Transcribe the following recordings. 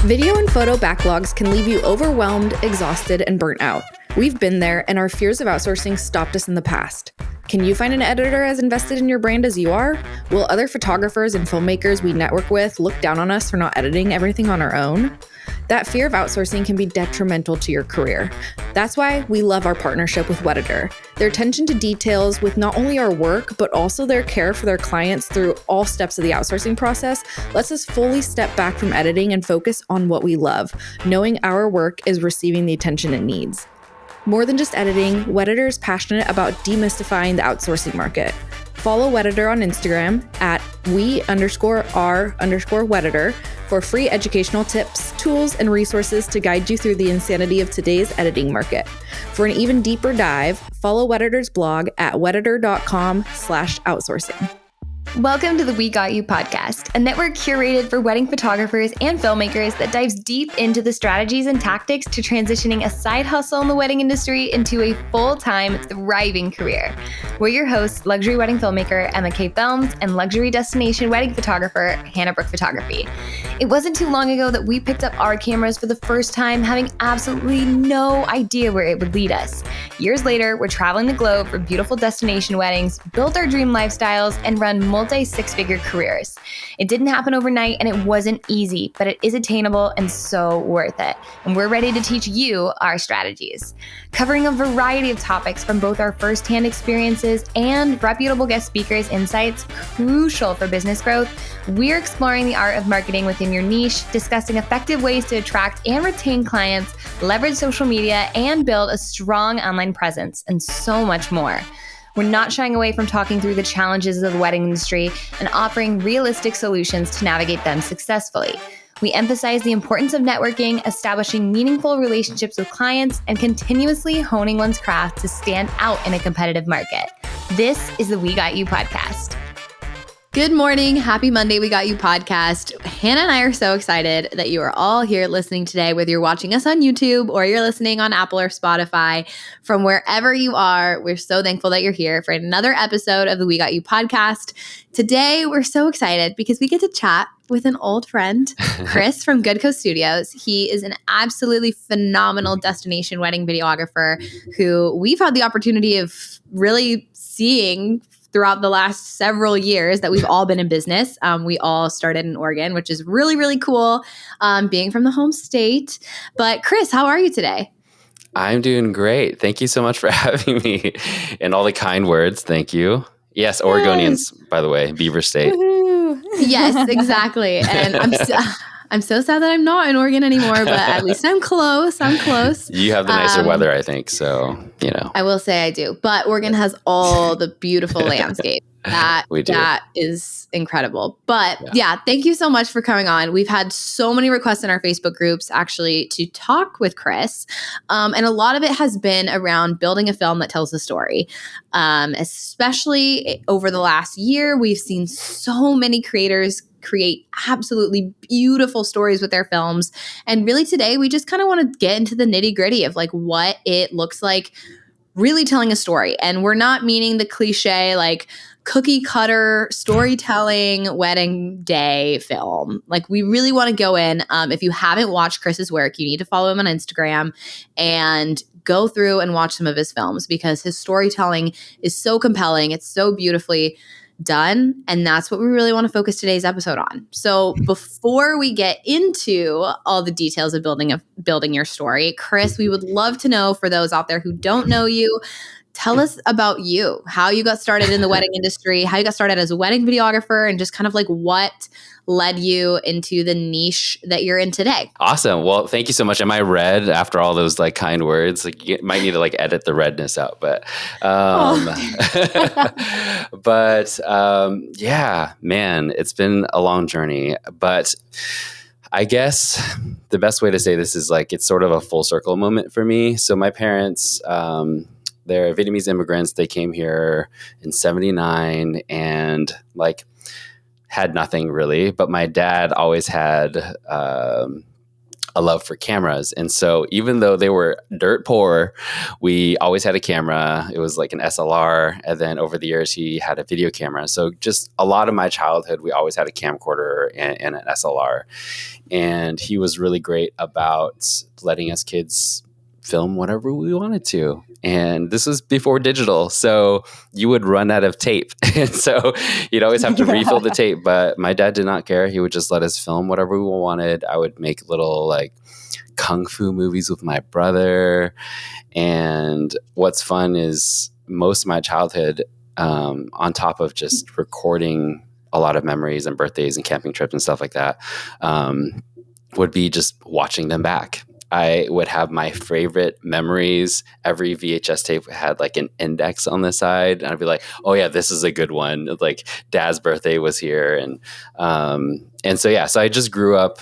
Video and photo backlogs can leave you overwhelmed, exhausted, and burnt out. We've been there, and our fears of outsourcing stopped us in the past. Can you find an editor as invested in your brand as you are? Will other photographers and filmmakers we network with look down on us for not editing everything on our own? That fear of outsourcing can be detrimental to your career. That's why we love our partnership with Weditor. Their attention to details with not only our work, but also their care for their clients through all steps of the outsourcing process lets us fully step back from editing and focus on what we love, knowing our work is receiving the attention it needs. More than just editing, Weditor is passionate about demystifying the outsourcing market. Follow Weditor on Instagram at we_r_Weditor for free educational tips, tools, and resources to guide you through the insanity of today's editing market. For an even deeper dive, follow Weditor's blog at weditor.com/outsourcing. Welcome to the We Got You podcast, a network curated for wedding photographers and filmmakers that dives deep into the strategies and tactics to transitioning a side hustle in the wedding industry into a full-time, thriving career. We're your hosts, luxury wedding filmmaker Emma K. Films and luxury destination wedding photographer Hannah Brook Photography. It wasn't too long ago that we picked up our cameras for the first time, having absolutely no idea where it would lead us. Years later, we're traveling the globe for beautiful destination weddings, built our dream lifestyles, and run multi-six-figure careers. It didn't happen overnight and it wasn't easy, but it is attainable and so worth it. And we're ready to teach you our strategies. Covering a variety of topics from both our first-hand experiences and reputable guest speakers' insights crucial for business growth, we're exploring the art of marketing within your niche, discussing effective ways to attract and retain clients, leverage social media, and build a strong online presence, and so much more. We're not shying away from talking through the challenges of the wedding industry and offering realistic solutions to navigate them successfully. We emphasize the importance of networking, establishing meaningful relationships with clients, and continuously honing one's craft to stand out in a competitive market. This is the We Got You podcast. Good morning. Happy Monday. We Got You podcast. Hannah and I are so excited that you are all here listening today, whether you're watching us on YouTube or you're listening on Apple or Spotify. From wherever you are, we're so thankful that you're here for another episode of the We Got You podcast. Today, we're so excited because we get to chat with an old friend, Chris from Good Coast Studios. He is an absolutely phenomenal destination wedding videographer who we've had the opportunity of really seeing throughout the last several years that we've all been in business. We all started in Oregon, which is really, really cool, being from the home state. But Chris, how are you today? I'm doing great. Thank you so much for having me and all the kind words. Thank you. Yes, Oregonians, by the way, Beaver State. Woohoo. Yes, exactly. And I'm so sad that I'm not in Oregon anymore, but at least I'm close. You have the nicer weather, I think. So, you know. I will say I do. But Oregon has all the beautiful landscape. That is incredible. But yeah, thank you so much for coming on. We've had so many requests in our Facebook groups actually to talk with Chris. And a lot of it has been around building a film that tells a story. Especially over the last year, we've seen so many creators create absolutely beautiful stories with their films. And really today, we just kind of want to get into the nitty gritty of like what it looks like really telling a story. And we're not meaning the cliche, like cookie cutter storytelling wedding day film. Like we really want to go in. If you haven't watched Chris's work, you need to follow him on Instagram and go through and watch some of his films because his storytelling is so compelling. It's so beautifully done. And that's what we really want to focus today's episode on. So before we get into all the details of building your story, Chris, we would love to know, for those out there who don't know you, tell us about you, how you got started in the wedding industry, how you got started as a wedding videographer, and just kind of like what led you into the niche that you're in today. Awesome. Well, thank you so much. Am I red after all those like kind words? Like you might need to like edit the redness out, but, yeah, man, it's been a long journey, but I guess the best way to say this is like, it's sort of a full circle moment for me. So my parents, they're Vietnamese immigrants. They came here in 79 and like had nothing really, but my dad always had a love for cameras. And so even though they were dirt poor, we always had a camera. It was like an SLR. And then over the years, he had a video camera. So just a lot of my childhood, we always had a camcorder and an SLR. And he was really great about letting us kids film whatever we wanted to. And this was before digital. So you would run out of tape. And so you'd always have to refill the tape. But my dad did not care. He would just let us film whatever we wanted. I would make little like kung fu movies with my brother. And what's fun is most of my childhood, on top of just recording a lot of memories and birthdays and camping trips and stuff like that, would be just watching them back. I would have my favorite memories. Every VHS tape had like an index on the side. And I'd be like, oh yeah, this is a good one. Like Dad's birthday was here. And so, yeah, so I just grew up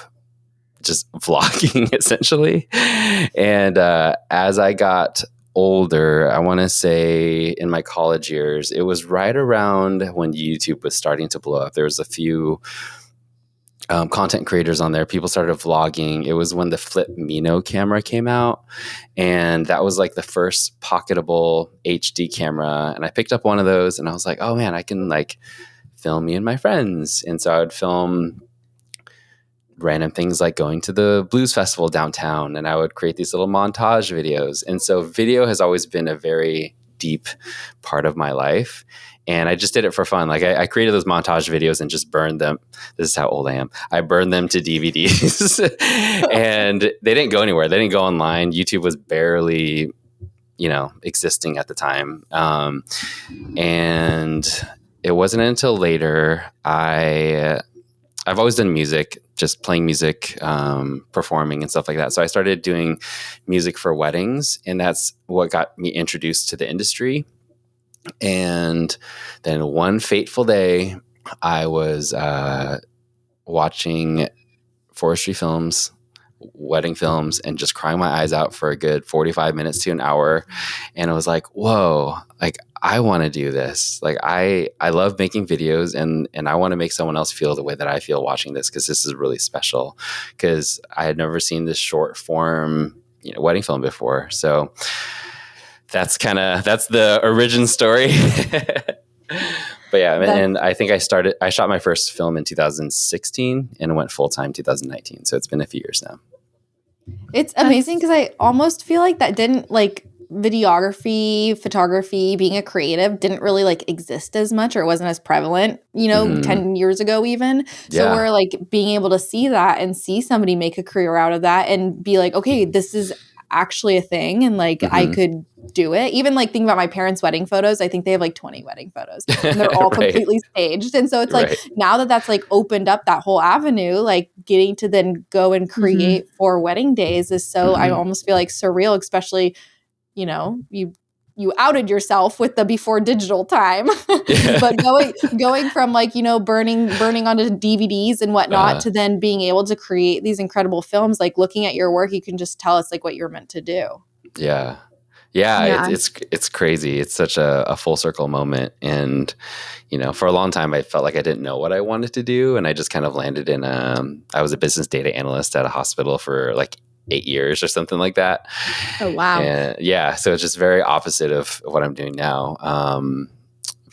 just vlogging essentially. And as I got older, I want to say in my college years, it was right around when YouTube was starting to blow up. There was a few content creators on there. People started vlogging. It was when the Flip Mino camera came out, and that was like the first pocketable HD camera. And I picked up one of those, and I was like, oh man, I can like film me and my friends. And so I would film random things like going to the blues festival downtown, and I would create these little montage videos. And so video has always been a very deep part of my life. And I just did it for fun. Like I created those montage videos and just burned them. This is how old I am. I burned them to DVDs and they didn't go anywhere. They didn't go online. YouTube was barely, existing at the time. And it wasn't until later I've always done music, just playing music, performing and stuff like that. So I started doing music for weddings, and that's what got me introduced to the industry. And then one fateful day, I was watching forestry films, wedding films, and just crying my eyes out for a good 45 minutes to an hour. And I was like, whoa, like I want to do this. Like I love making videos, and I want to make someone else feel the way that I feel watching this, because this is really special, because I had never seen this short form, wedding film before. So that's the origin story. But yeah, and I think I shot my first film in 2016 and went full-time 2019. So it's been a few years now. It's amazing because I almost feel like that didn't like videography, photography, being a creative didn't really like exist as much, or it wasn't as prevalent, 10 years ago even. So we're like being able to see that and see somebody make a career out of that and be like, okay, this is actually a thing, and like I could do it. Even like thinking about my parents' wedding photos, I think they have like 20 wedding photos and they're all Right. completely staged. And so it's like now that that's like opened up that whole avenue, like getting to then go and create for wedding days is so I almost feel like surreal, especially you outed yourself with the before digital time, but going from like, burning onto DVDs and whatnot to then being able to create these incredible films, like looking at your work, you can just tell us like what you're meant to do. Yeah. It's crazy. It's such a full circle moment. And, for a long time, I felt like I didn't know what I wanted to do. And I just kind of landed in, I was a business data analyst at a hospital for like 8 years or something like that. Oh, wow. And so it's just very opposite of what I'm doing now.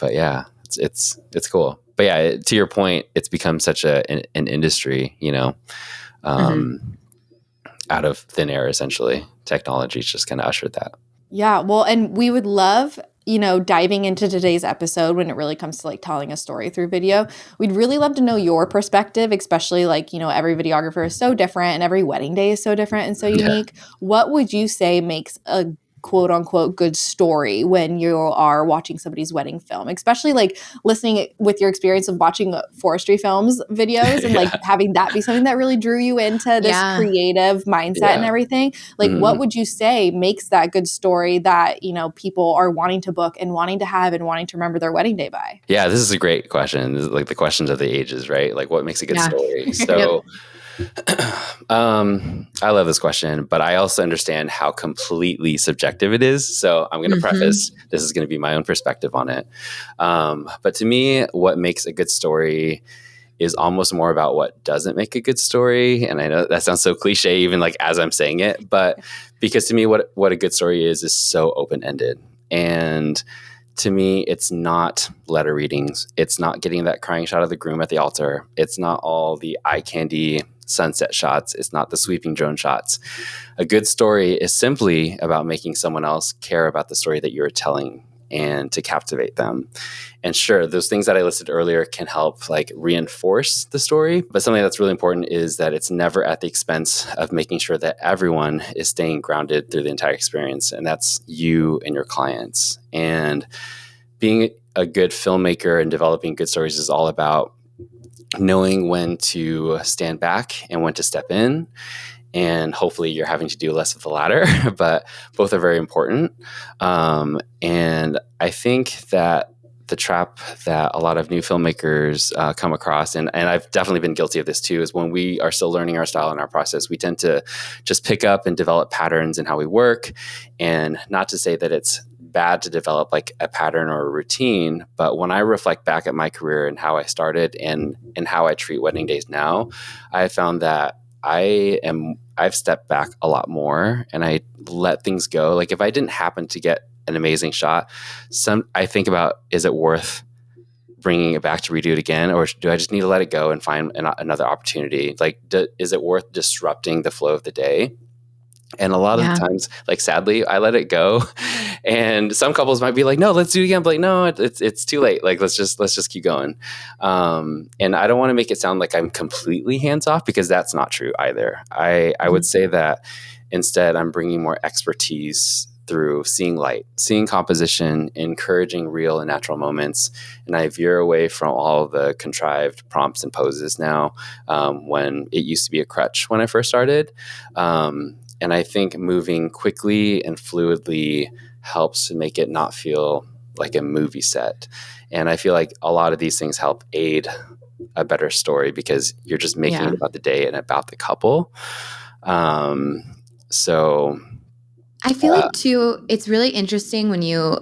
But yeah, it's cool. But yeah, to your point, it's become such an industry, out of thin air, essentially. Technology's just kind of ushered that. Yeah. Well, and we would love, diving into today's episode when it really comes to like telling a story through video. We'd really love to know your perspective, especially like, every videographer is so different and every wedding day is so different and so unique. What would you say makes a quote unquote good story when you are watching somebody's wedding film, especially like listening with your experience of watching forestry films videos and like having that be something that really drew you into this creative mindset and everything. Like what would you say makes that good story that, people are wanting to book and wanting to have and wanting to remember their wedding day by? Yeah, this is a great question. This is like the questions of the ages, right? Like what makes a good story? So I love this question, but I also understand how completely subjective it is. So I'm going to preface, this is going to be my own perspective on it. But to me, what makes a good story is almost more about what doesn't make a good story. And I know that sounds so cliche, even like as I'm saying it, but because to me, what a good story is so open-ended. And to me, it's not letter readings. It's not getting that crying shot of the groom at the altar. It's not all the eye candy sunset shots. It's not the sweeping drone shots. A good story is simply about making someone else care about the story that you're telling and to captivate them. And sure, those things that I listed earlier can help like reinforce the story. But something that's really important is that it's never at the expense of making sure that everyone is staying grounded through the entire experience. And that's you and your clients. And being a good filmmaker and developing good stories is all about knowing when to stand back and when to step in. And hopefully you're having to do less of the latter, but both are very important. And I think that the trap that a lot of new filmmakers come across, and I've definitely been guilty of this too, is when we are still learning our style and our process, we tend to just pick up and develop patterns in how we work. And not to say that it's bad to develop like a pattern or a routine, but when I reflect back at my career and how I started and how I treat wedding days now, I found that I've stepped back a lot more and I let things go. Like if I didn't happen to get an amazing shot, I think about, is it worth bringing it back to redo it again? Or do I just need to let it go and find another opportunity? Like, is it worth disrupting the flow of the day? And a lot of the times, like sadly, I let it go. And some couples might be like, "No, let's do it again." But like, no, it's too late. Like, let's just keep going. And I don't want to make it sound like I'm completely hands off, because that's not true either. I would say that instead, I'm bringing more expertise through seeing light, seeing composition, encouraging real and natural moments. And I veer away from all the contrived prompts and poses now, when it used to be a crutch when I first started. And I think moving quickly and fluidly helps to make it not feel like a movie set. And I feel like a lot of these things help aid a better story, because you're just making it about the day and about the couple. So I feel like too, it's really interesting when you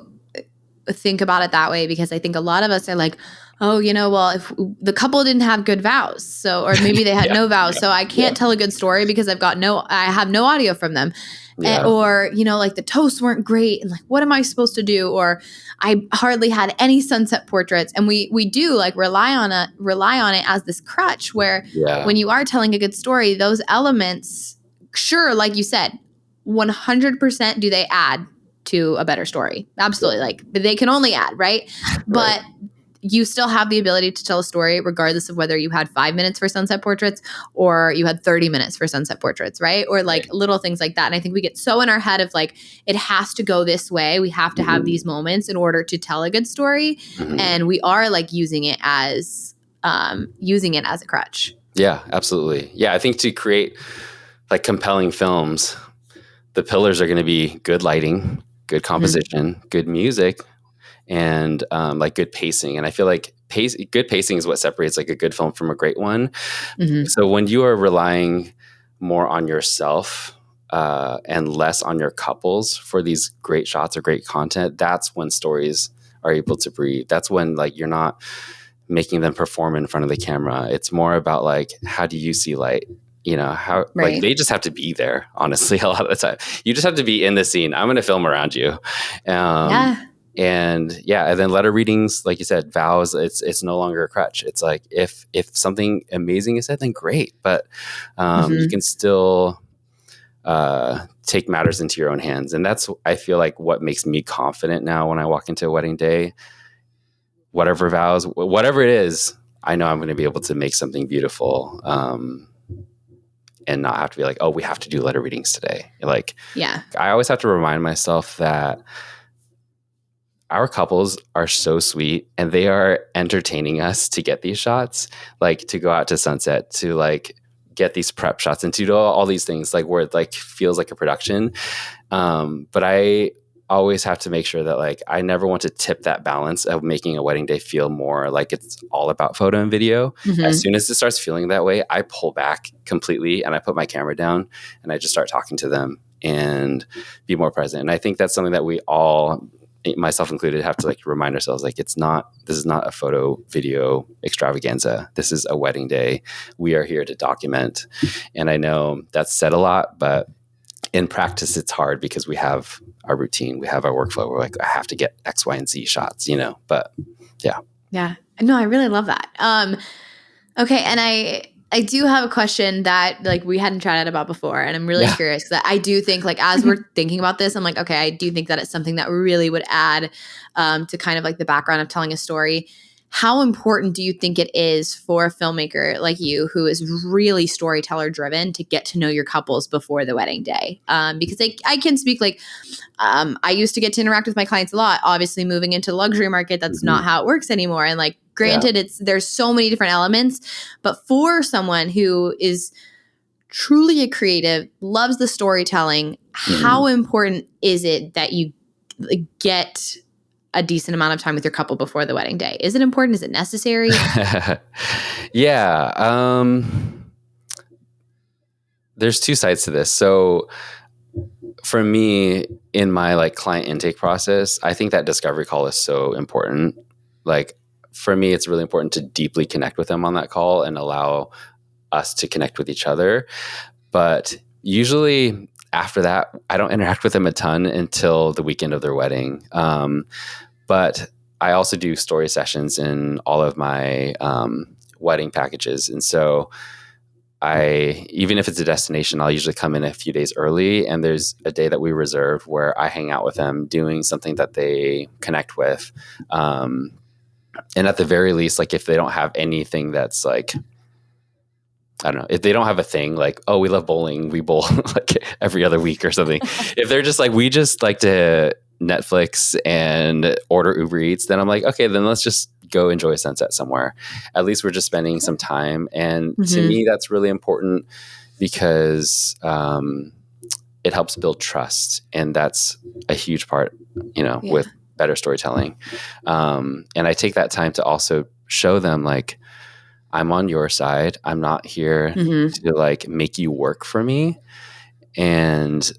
think about it that way, because I think a lot of us are like, oh, well, if the couple didn't have good vows, or maybe they had no vows, so I can't tell a good story because I have no audio from them. Yeah. Or, like the toasts weren't great, and like, what am I supposed to do? Or I hardly had any sunset portraits. And we do like rely on it as this crutch, where when you are telling a good story, those elements, sure, like you said, 100% do they add to a better story. Absolutely. Like they can only add, right? But you still have the ability to tell a story regardless of whether you had 5 minutes for sunset portraits or you had 30 minutes for sunset portraits, right? Or like little things like that. And I think we get so in our head of like, it has to go this way. We have to have these moments in order to tell a good story. And we are like using it as a crutch. Yeah, absolutely. Yeah, I think to create like compelling films, the pillars are going to be good lighting, good composition, good music, and like good pacing. And I feel like good pacing is what separates like a good film from a great one. So when you are relying more on yourself and less on your couples for these great shots or great content, that's when stories are able to breathe. That's when like you're not making them perform in front of the camera. It's more about like, how do you see light? How like they just have to be there, honestly, a lot of the time. You just have to be in the scene. I'm going to film around you. And then letter readings, like you said, vows, it's no longer a crutch. It's like if something amazing is said, then great. But you can still take matters into your own hands. And that's, I feel like, what makes me confident now when I walk into a wedding day. Whatever vows, whatever it is, I know I'm going to be able to make something beautiful. And not have to be like, oh, we have to do letter readings today. Like, I always have to remind myself that our couples are so sweet and they are entertaining us to get these shots, like to go out to sunset, to like get these prep shots and to do all these things, like where it like feels like a production. But I always have to make sure that like, I never want to tip that balance of making a wedding day feel more like it's all about photo and video. As soon as it starts feeling that way, I pull back completely and I put my camera down and I just start talking to them and be more present. And I think that's something that we all myself included, have to like remind ourselves, like, this is not a photo video extravaganza. This is a wedding day. We are here to document. And I know that's said a lot, but in practice, it's hard because we have our routine, we have our workflow. We're like, I have to get X, Y, and Z shots, but yeah. Yeah. No, I really love that. Okay. And I do have a question that like we hadn't chatted about before, and I'm really curious that I do think like as we're thinking about this, I'm like, okay, I do think that it's something that really would add to kind of like the background of telling a story. How important do you think it is for a filmmaker like you, who is really storyteller driven, to get to know your couples before the wedding day? Because I can speak like I used to get to interact with my clients a lot. Obviously, moving into the luxury market, that's not how it works anymore. And like, granted, there's so many different elements, but for someone who is truly a creative, loves the storytelling, how important is it that you get a decent amount of time with your couple before the wedding day? Is it important? Is it necessary? Yeah. There's two sides to this. So for me, in my like client intake process, I think that discovery call is so important. Like for me, it's really important to deeply connect with them on that call and allow us to connect with each other. But usually after that, I don't interact with them a ton until the weekend of their wedding. But I also do story sessions in all of my wedding packages. And so even if it's a destination, I'll usually come in a few days early, and there's a day that we reserve where I hang out with them doing something that they connect with. And at the very least, like if they don't have anything that's like, I don't know, if they don't have a thing like, oh, we love bowling, we bowl like every other week or something. If they're just like, we just like to Netflix and order Uber Eats, then I'm like, okay, then let's just go enjoy a sunset somewhere. At least we're just spending some time. And to me, that's really important because it helps build trust. And that's a huge part, with better storytelling. And I take that time to also show them like, I'm on your side. I'm not here to like make you work for me. And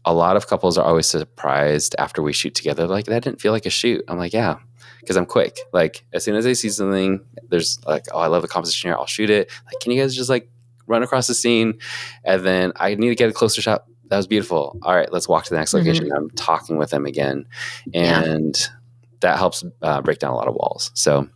a lot of couples are always surprised after we shoot together. Like, that didn't feel like a shoot. I'm like, yeah, because I'm quick. Like, as soon as they see something, there's like, oh, I love the composition here. I'll shoot it. Like, can you guys just like run across the scene? And then I need to get a closer shot. That was beautiful. All right, let's walk to the next location. I'm talking with them again. And that helps break down a lot of walls. So,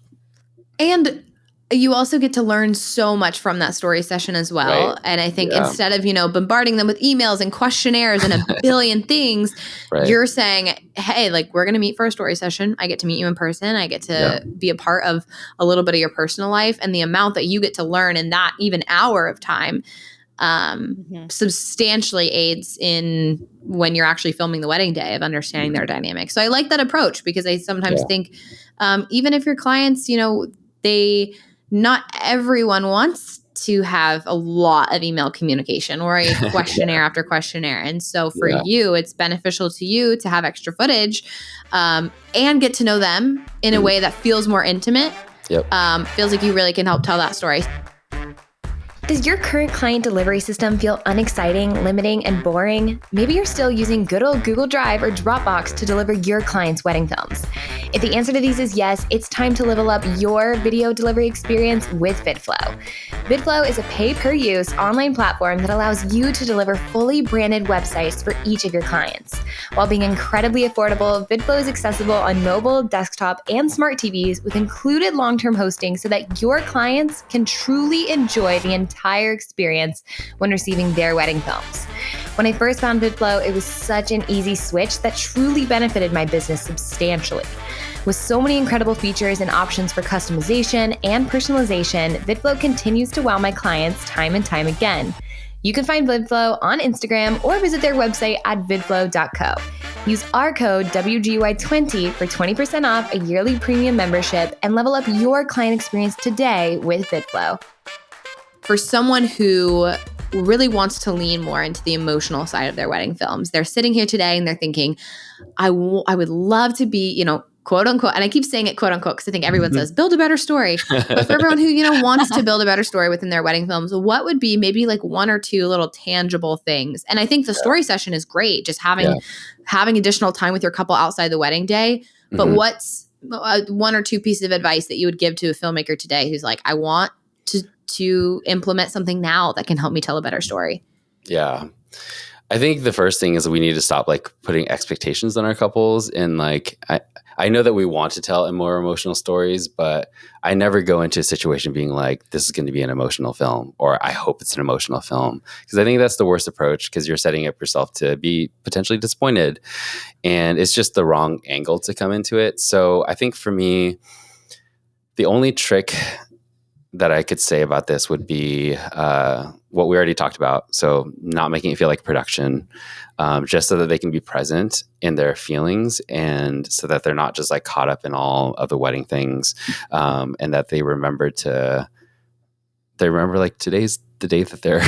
and you also get to learn so much from that story session as well. Right. And I think instead of, bombarding them with emails and questionnaires and a billion things, you're saying, hey, like, we're going to meet for a story session. I get to meet you in person. I get to be a part of a little bit of your personal life. And the amount that you get to learn in that even hour of time substantially aids in when you're actually filming the wedding day of understanding their dynamics. So I like that approach, because I sometimes think even if your clients, not everyone wants to have a lot of email communication or a questionnaire after questionnaire. And so for you, it's beneficial to you to have extra footage and get to know them in a way that feels more intimate. Feels like you really can help tell that story. Does your current client delivery system feel unexciting, limiting, and boring? Maybe you're still using good old Google Drive or Dropbox to deliver your clients' wedding films. If the answer to these is yes, it's time to level up your video delivery experience with VidFlow. VidFlow is a pay-per-use online platform that allows you to deliver fully branded websites for each of your clients. While being incredibly affordable, VidFlow is accessible on mobile, desktop, and smart TVs with included long-term hosting so that your clients can truly enjoy the entire experience when receiving their wedding films. When I first found VidFlow, it was such an easy switch that truly benefited my business substantially. With so many incredible features and options for customization and personalization, VidFlow continues to wow my clients time and time again. You can find VidFlow on Instagram or visit their website at vidflow.co. Use our code WGY20 for 20% off a yearly premium membership and level up your client experience today with VidFlow. For someone who really wants to lean more into the emotional side of their wedding films, they're sitting here today and they're thinking, I would love to be, quote unquote, and I keep saying it quote unquote because I think everyone says build a better story. But for everyone who, wants to build a better story within their wedding films, what would be maybe like one or two little tangible things? And I think the story session is great, just having additional time with your couple outside the wedding day. But what's one or two pieces of advice that you would give to a filmmaker today who's like, I want to implement something now that can help me tell a better story? Yeah. I think the first thing is we need to stop like putting expectations on our couples. And like, I know that we want to tell more emotional stories, but I never go into a situation being like, this is going to be an emotional film, or I hope it's an emotional film. Because I think that's the worst approach, because you're setting up yourself to be potentially disappointed. And it's just the wrong angle to come into it. So I think for me, the only trick that I could say about this would be what we already talked about. So not making it feel like production, just so that they can be present in their feelings, and so that they're not just like caught up in all of the wedding things, and that they remember like today's the day that they're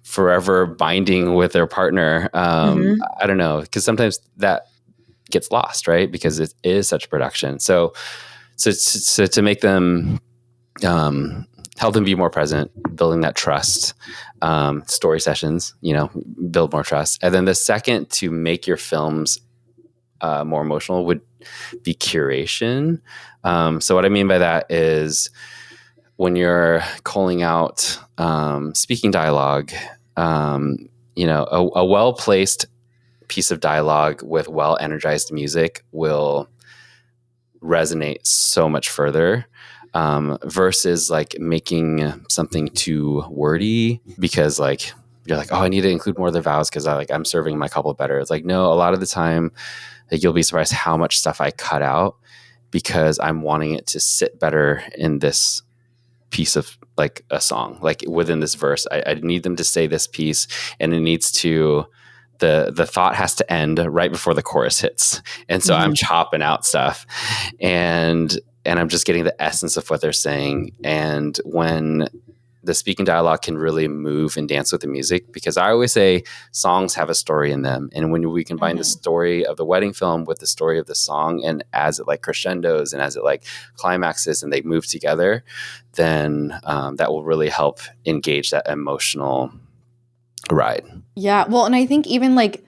forever binding with their partner. I don't know, because sometimes that gets lost, right? Because it is such production. So to make them help them be more present, building that trust, story sessions, build more trust. And then the second to make your films more emotional would be curation. So what I mean by that is when you're calling out speaking dialogue, a well-placed piece of dialogue with well-energized music will resonate so much further. Versus like making something too wordy because like you're like, oh, I need to include more of the vows because I'm serving my couple better. It's like, no, a lot of the time like, you'll be surprised how much stuff I cut out because I'm wanting it to sit better in this piece of like a song, like within this verse. I need them to say this piece, and it needs to the thought has to end right before the chorus hits. And so I'm chopping out stuff and I'm just getting the essence of what they're saying. And when the speaking dialogue can really move and dance with the music, because I always say songs have a story in them. And when we combine the story of the wedding film with the story of the song, and as it like crescendos and as it like climaxes and they move together, then that will really help engage that emotional ride. Yeah. Well, and I think even like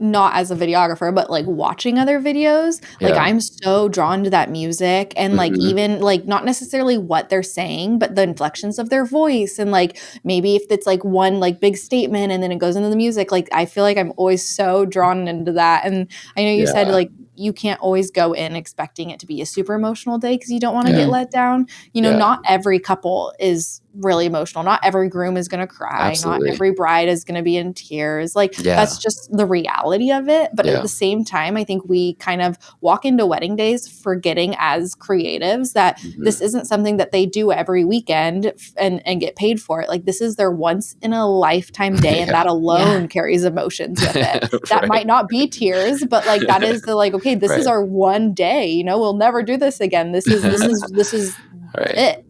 not as a videographer, but like watching other videos, like I'm so drawn to that music and like even like not necessarily what they're saying, but the inflections of their voice. And like maybe if it's like one like big statement and then it goes into the music, like I feel like I'm always so drawn into that. And I know you said like you can't always go in expecting it to be a super emotional day because you don't want to get let down. Not every couple is really emotional. Not every groom is going to cry. Absolutely. Not every bride is going to be in tears. Like that's just the reality of it. But at the same time, I think we kind of walk into wedding days forgetting as creatives that this isn't something that they do every weekend and get paid for it. Like this is their once in a lifetime day, and that alone carries emotions with it. That might not be tears, but like that is the like, okay, this is our one day, we'll never do this again. This is it.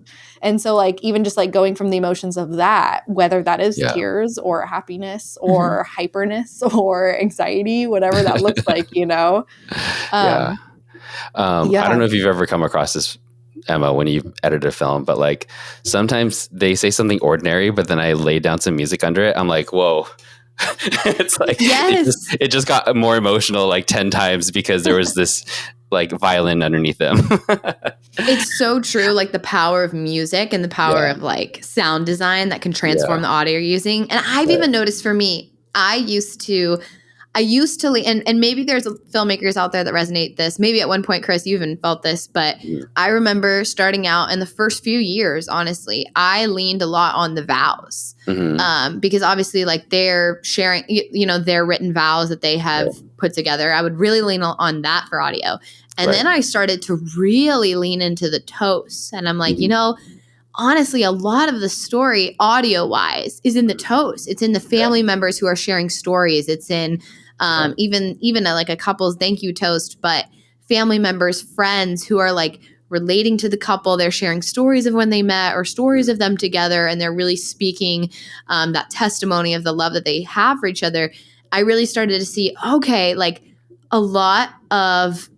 And so like even just like going from the emotions of that, whether that is tears or happiness or hyperness or anxiety, whatever that looks like, I don't know if you've ever come across this, Emma, when you edit a film, but like sometimes they say something ordinary, but then I lay down some music under it. I'm like, whoa. It's like it just got more emotional like 10 times because there was this like violin underneath them. It's so true, like the power of music and the power of like sound design that can transform the audio you're using. And I've even noticed for me, I used to and maybe there's filmmakers out there that resonate this. Maybe at one point, Chris, you even felt this, but I remember starting out in the first few years, honestly, I leaned a lot on the vows because obviously like they're sharing, their written vows that they have put together. I would really lean on that for audio. And then I started to really lean into the toasts. And I'm like, honestly, a lot of the story audio wise is in the toast. It's in the family members who are sharing stories. It's in even like a couple's thank you toast, but family members, friends who are like relating to the couple. They're sharing stories of when they met or stories of them together. And they're really speaking that testimony of the love that they have for each other. I really started to see, okay, like a lot of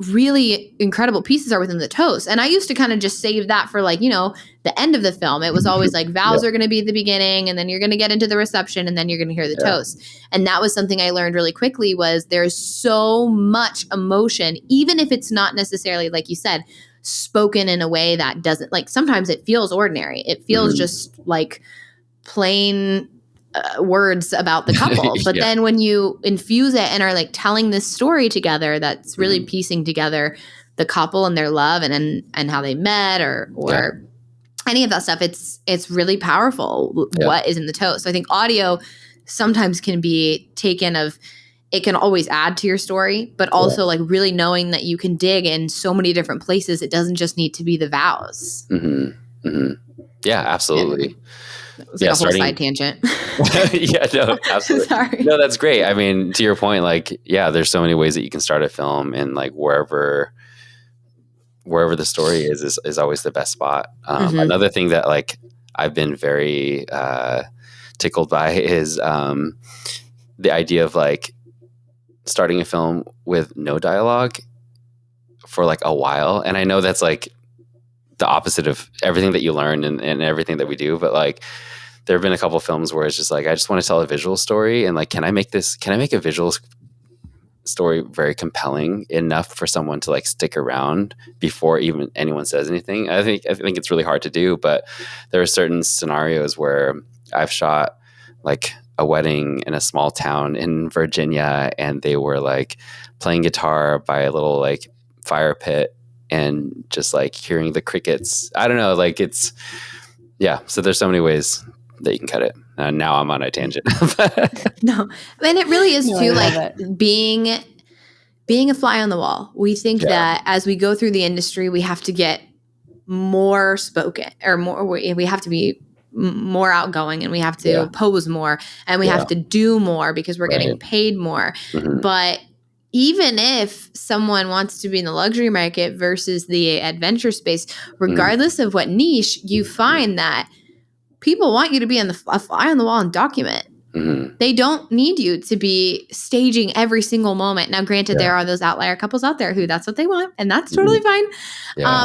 really incredible pieces are within the toast. And I used to kind of just save that for like, the end of the film. It was always like vows are going to be at the beginning, and then you're going to get into the reception, and then you're going to hear the toast. And that was something I learned really quickly was there's so much emotion, even if it's not necessarily, like you said, spoken in a way that doesn't, like, sometimes it feels ordinary. It feels just like plain words about the couple. But then when you infuse it and are like telling this story together, that's really piecing together the couple and their love and how they met or any of that stuff, it's really powerful what is in the toast. So I think audio sometimes can be taken of, it can always add to your story, but also like really knowing that you can dig in so many different places. It doesn't just need to be the vows. Yeah, absolutely. That was like a whole side tangent. No, absolutely. Sorry. No, that's great. I mean, to your point, like, there's so many ways that you can start a film, and like wherever the story is always the best spot. Another thing that like I've been very tickled by is the idea of like starting a film with no dialogue for like a while. And I know that's like the opposite of everything that you learn and everything that we do, but like there have been a couple of films where it's just like, I just want to tell a visual story, and like, can I make a visual story very compelling enough for someone to like stick around before even anyone says anything? I think it's really hard to do, but there are certain scenarios where I've shot like a wedding in a small town in Virginia, and they were like playing guitar by a little like fire pit and just like hearing the crickets. I don't know, like it's, so there's so many ways that you can cut it. Now I'm on a tangent. No, and it really is too, like being a fly on the wall. We think that as we go through the industry, we have to get more spoken or more. We have to be more outgoing, and we have to pose more, and we have to do more because we're getting paid more. But even if someone wants to be in the luxury market versus the adventure space, regardless of what niche, you find that people want you to be a fly on the wall and document. They don't need you to be staging every single moment. Now, granted, there are those outlier couples out there who that's what they want, and that's totally fine.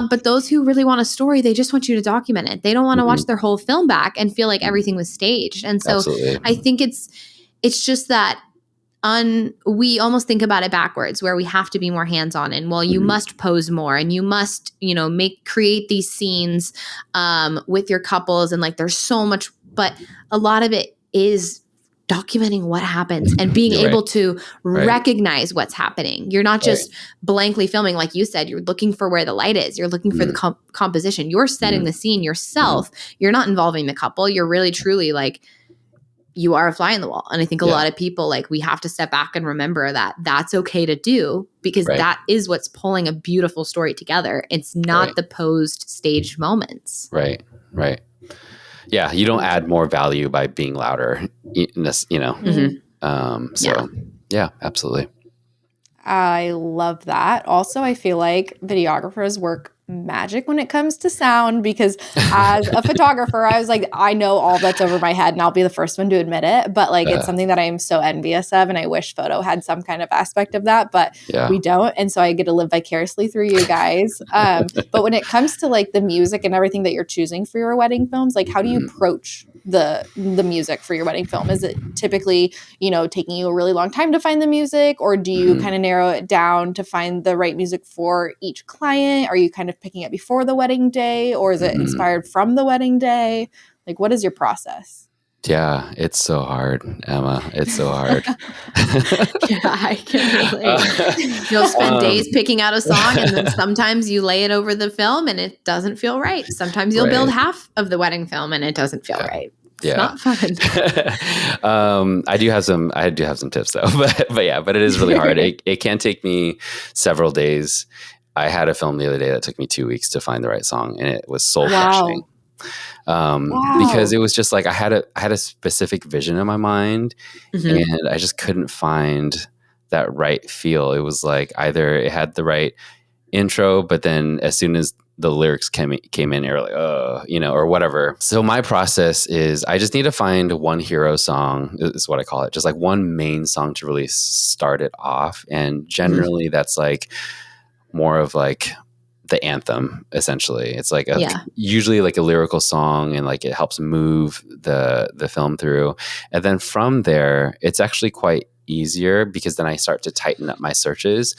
But those who really want a story, they just want you to document it. They don't want to watch their whole film back and feel like everything was staged. And so I think it's just that we almost think about it backwards, where we have to be more hands-on, and you must pose more, and you must, create these scenes with your couples, and like there's so much, but a lot of it is documenting what happens and being able to recognize what's happening. You're not just blankly filming, like you said. You're looking for where the light is. You're looking for the composition. You're setting the scene yourself. You're not involving the couple. You're really truly like, you are a fly in the wall. And I think a lot of people, like, we have to step back and remember that that's okay to do, because that is what's pulling a beautiful story together. It's not the posed staged moments. Right. Yeah. You don't add more value by being louder, So absolutely. I love that. Also, I feel like videographers work magic when it comes to sound, because as a photographer, I was like, I know all that's over my head, and I'll be the first one to admit it. But like, it's something that I am so envious of, and I wish photo had some kind of aspect of that, but we don't. And so I get to live vicariously through you guys. But when it comes to like the music and everything that you're choosing for your wedding films, like how do you approach the music for your wedding film? Is it typically, taking you a really long time to find the music, or do you kind of narrow it down to find the right music for each client? Are you kind of picking it before the wedding day, or is it inspired from the wedding day? Like, what is your process? Yeah, it's so hard, Emma. It's so hard. I can relate. You'll spend days picking out a song, and then sometimes you lay it over the film and it doesn't feel right. Sometimes you'll build half of the wedding film and it doesn't feel right. It's not fun. I do have some tips though, but it is really hard. It can take me several days. I had a film the other day that took me 2 weeks to find the right song, and it was soul crushing. Because it was just like I had a specific vision in my mind, and I just couldn't find that right feel. It was like either it had the right intro, but then as soon as the lyrics came in, you're like, or whatever. So my process is I just need to find one hero song, is what I call it. Just like one main song to really start it off. And generally that's like more of like the anthem, essentially. It's like Yeah. usually like a lyrical song, and like it helps move the film through. And then from there, it's actually quite easier, because then I start to tighten up my searches,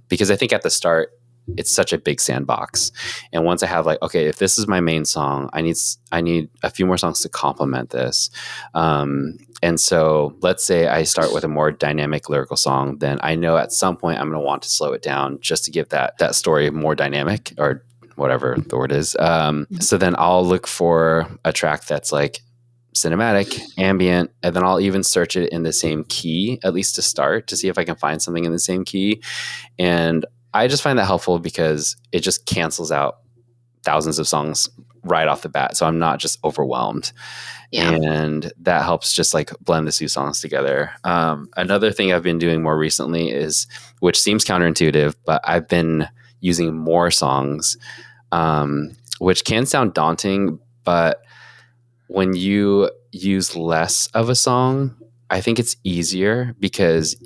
because I think at the start it's such a big sandbox. And once I have like, okay, if this is my main song, I need a few more songs to complement this. And so let's say I start with a more dynamic lyrical song, then I know at some point I'm going to want to slow it down just to give that story more dynamic, or whatever the word is. So then I'll look for a track that's like cinematic, ambient, and then I'll even search it in the same key, at least to start, to see if I can find something in the same key. And I just find that helpful because it just cancels out thousands of songs right off the bat. So I'm not just overwhelmed. Yeah. And that helps just like blend the two songs together. Another thing I've been doing more recently is, which seems counterintuitive, but I've been using more songs, which can sound daunting, but when you use less of a song, I think it's easier, because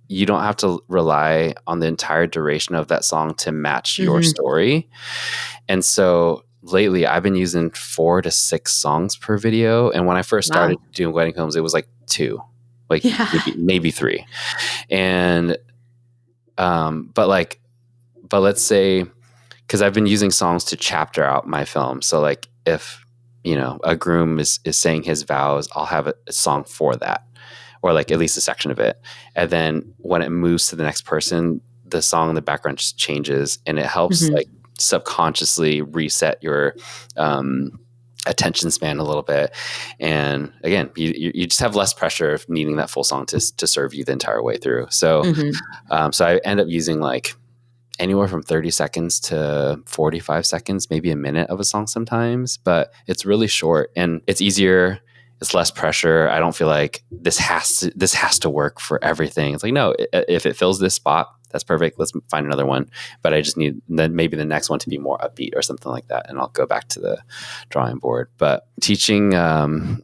you don't have to rely on the entire duration of that song to match your story. And so lately I've been using 4 to 6 songs per video. And when I first started doing wedding films, it was like 2, like maybe 3. And, but let's say, cause I've been using songs to chapter out my film. So like if, a groom is saying his vows, I'll have a song for that, or like at least a section of it. And then when it moves to the next person, the song in the background just changes, and it helps like subconsciously reset your attention span a little bit. And again, you just have less pressure of needing that full song to serve you the entire way through. So, so I end up using like anywhere from 30 seconds to 45 seconds, maybe a minute of a song sometimes, but it's really short and it's easier. It's less pressure. I don't feel like this has to work for everything. It's like, no, if it fills this spot, that's perfect. Let's find another one. But I just need then maybe the next one to be more upbeat or something like that. And I'll go back to the drawing board. But teaching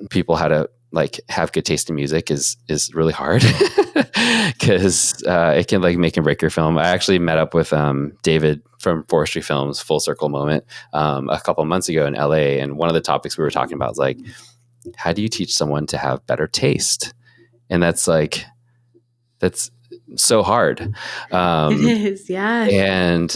people how to like have good taste in music is really hard because it can like make and break your film. I actually met up with David from Forestry Films, Full Circle Moment, a couple of months ago in LA. And one of the topics we were talking about was like, how do you teach someone to have better taste? And that's so hard. It is, yeah. And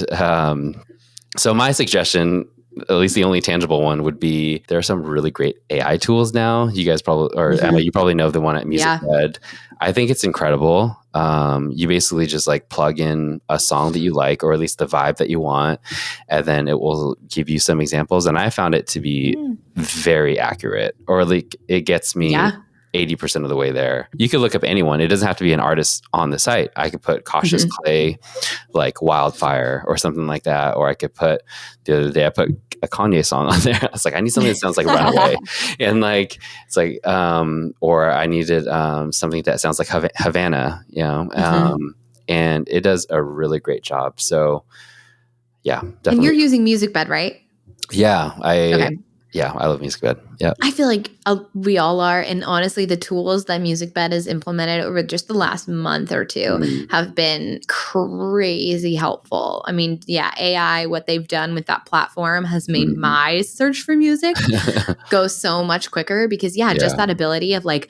so my suggestion, at least the only tangible one, would be there are some really great AI tools now. You guys probably, or Emma, you probably know the one at MusicBed. I think it's incredible. You basically just like plug in a song that you like, or at least the vibe that you want, and then it will give you some examples. And I found it to be very accurate, or like it gets me 80% of the way there. You could look up anyone. It doesn't have to be an artist on the site. I could put Cautious Clay, like Wildfire or something like that. Or I could put, the other day I put a Kanye song on there. I was like, I need something that sounds like Runaway. And like, it's like, or I needed something that sounds like Havana, you know? And it does a really great job. So yeah, definitely. And you're using MusicBed, right? Yeah. I love MusicBed. Yeah. I feel like we all are. And honestly, the tools that MusicBed has implemented over just the last month or two have been crazy helpful. I mean, AI, what they've done with that platform has made my search for music go so much quicker because, just that ability of like,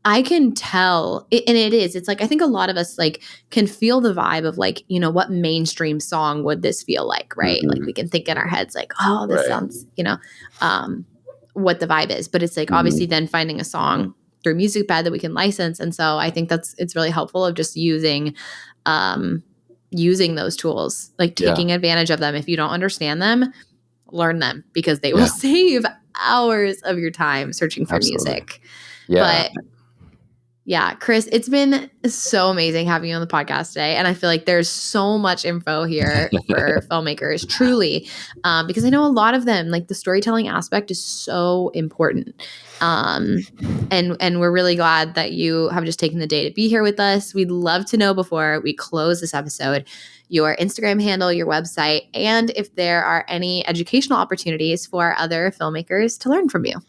I can tell, and it's like, I think a lot of us like can feel the vibe of like, you know, what mainstream song would this feel like, right? Like we can think in our heads like, oh, this sounds, you know, what the vibe is. But it's like obviously then finding a song through MusicBed that we can license. And so I think it's really helpful of just using those tools, like taking advantage of them. If you don't understand them, learn them because they will save hours of your time searching for music. Yeah. But yeah, Chris, it's been so amazing having you on the podcast today. And I feel like there's so much info here for filmmakers, truly, because I know a lot of them, like the storytelling aspect is so important. And we're really glad that you have just taken the day to be here with us. We'd love to know before we close this episode, your Instagram handle, your website, and if there are any educational opportunities for other filmmakers to learn from you.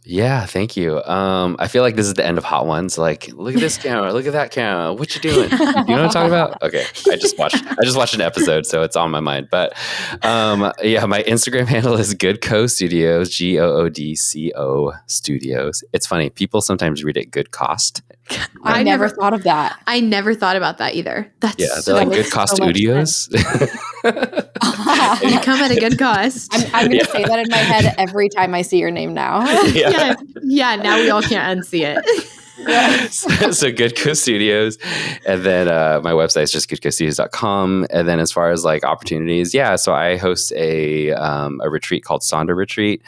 Yeah, thank you. I feel like this is the end of Hot Ones. Like, look at this camera, look at that camera. What you doing? You know what I'm talking about? Okay, I just watched an episode, so it's on my mind. But yeah, my Instagram handle is Goodco Studios, GOODCO Studios. It's funny, people sometimes read it Good Cost. I never thought of that. I never thought about that either. That's Yeah, they're like Good Cost Studios. You come at a good cost. I'm going to say that in my head every time I see your name now. Yeah. Now we all can't unsee it. So Goodco Studios, and then my website is just goodcostudios.com. And then as far as like opportunities, so I host a retreat called Sonder Retreat.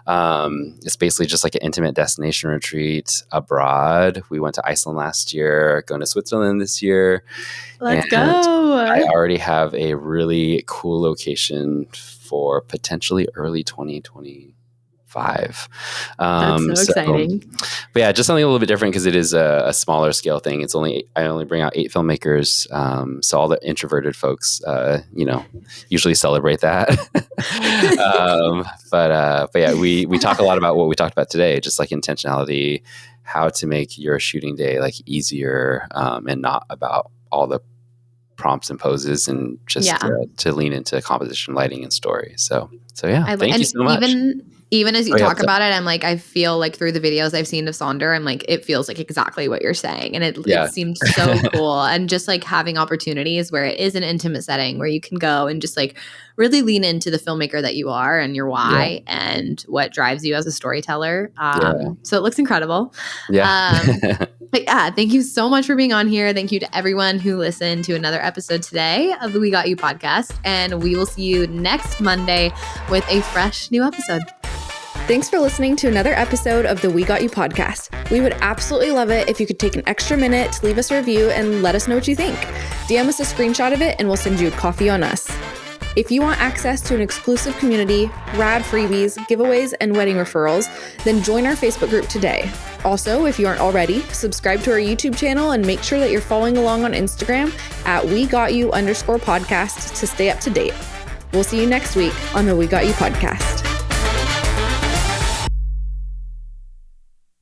It's basically just like an intimate destination retreat abroad. We went to Iceland last year, going to Switzerland this year. Let's go. I already have a really cool location for potentially early 2025. That's so exciting. But yeah, just something a little bit different because it is a smaller scale thing. I only bring out 8 filmmakers. So all the introverted folks, usually celebrate that. But yeah, we talk a lot about what we talked about today, just like intentionality, how to make your shooting day like easier, and not about all the prompts and poses, and just to lean into composition, lighting, and story. So yeah, thank you so much. Even as you talk about it, I'm like, I feel like through the videos I've seen of Sonder, I'm like, it feels like exactly what you're saying. And it seemed so cool. And just like having opportunities where it is an intimate setting where you can go and just like really lean into the filmmaker that you are and your why and what drives you as a storyteller. So it looks incredible. But yeah, thank you so much for being on here. Thank you to everyone who listened to another episode today of the We Got You podcast. And we will see you next Monday with a fresh new episode. Thanks for listening to another episode of the We Got You podcast. We would absolutely love it if you could take an extra minute to leave us a review and let us know what you think. DM us a screenshot of it and we'll send you a coffee on us. If you want access to an exclusive community, rad freebies, giveaways, and wedding referrals, then join our Facebook group today. Also, if you aren't already, subscribe to our YouTube channel and make sure that you're following along on Instagram at WeGotYou_podcast to stay up to date. We'll see you next week on the We Got You podcast.